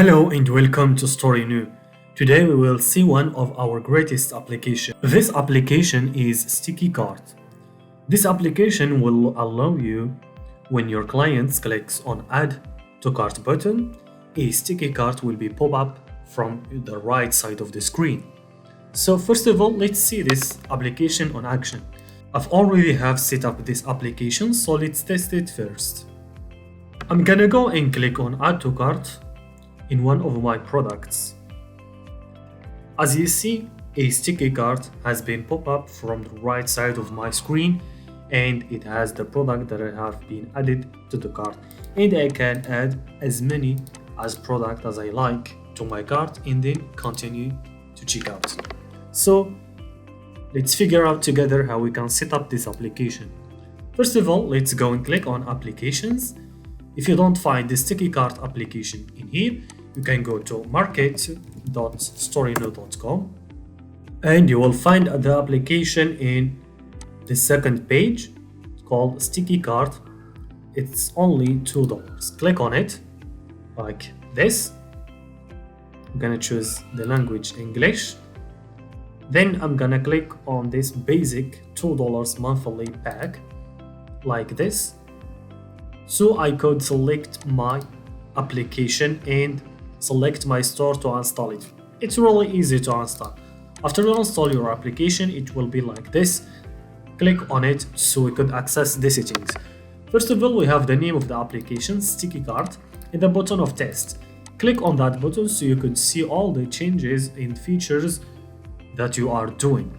Hello and welcome to Storeino. Today we will see one of our greatest applications. This application is Sticky Cart. This application will allow you, when your client clicks on Add to Cart button, a sticky cart will be pop up from the right side of the screen. So first of all, let's see this application on action. I've already have set up this application, so let's test it first. I'm gonna go and click on Add to Cart in one of my products. As you see, a sticky cart has been pop up from the right side of my screen, and it has the product that I have been added to the cart, and I can add as many as product as I like to my cart and then continue to check out. So let's figure out together how we can set up this application. First of all, let's go and click on applications. If you don't find the sticky cart application in here, you can go to market.storeino.com and you will find the application in the second page called Sticky Cart. It's only $2. Click on it like this. I'm gonna choose the language English. Then I'm gonna click on this basic $2 monthly pack like this. So I could select my application and select my store to install it. It's really easy to install. After you install your application, it will be like this. Click on it so we could access the settings. First of all, we have the name of the application, Sticky Cart, and the button of test. Click on that button so you could see all the changes and features that you are doing.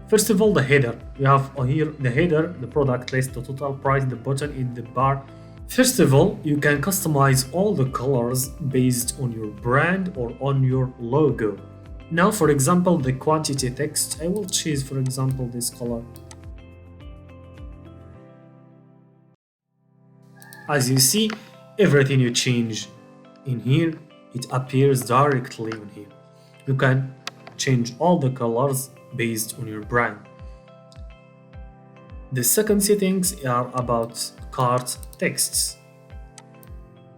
First of all, the header. We have here the header, the product list, the total price, the button in the bar. First of all, you can customize all the colors based on your brand or on your logo. Now, for example, the quantity text, I will choose, for example, this color. As you see, everything you change in here, it appears directly on here. You can change all the colors based on your brand. The second settings are about cart texts,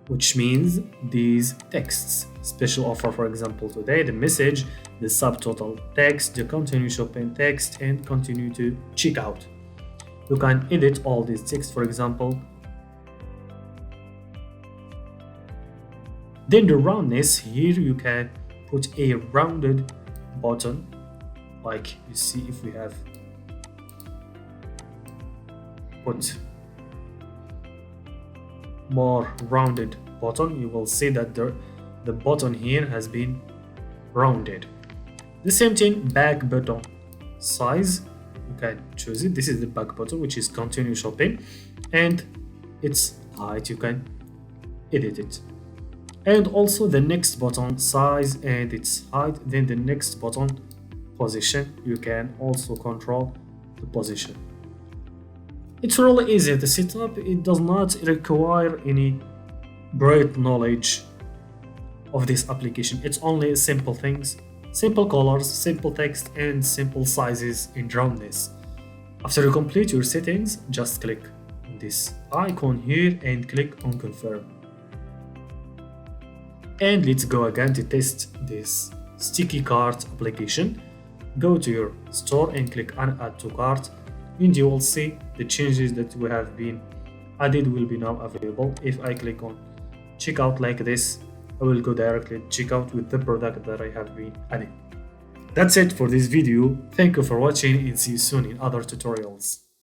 which means these texts, special offer, for example, today, the message, the subtotal text, the continue shopping text, and continue to check out. You can edit all these texts, for example. Then the roundness, here you can put a rounded button, like you see if we have put more rounded button, you will see that the button here has been rounded. The same thing, back button size, you can choose it. This is the back button, which is continue shopping, and its height, you can edit it. And also the next button size and its height. Then the next button position, you can also control the position. It's really easy to set up. It does not require any great knowledge of this application. It's only simple things, simple colors, simple text, and simple sizes and roundness. After you complete your settings, just click on this icon here and click on confirm. And let's go again to test this sticky cart application. Go to your store and click on add to cart, and you will see the changes that we have been added will be now available. If I click on checkout like this, I will go directly to checkout with the product that I have been adding. That's it for this video. Thank you for watching and see you soon in other tutorials.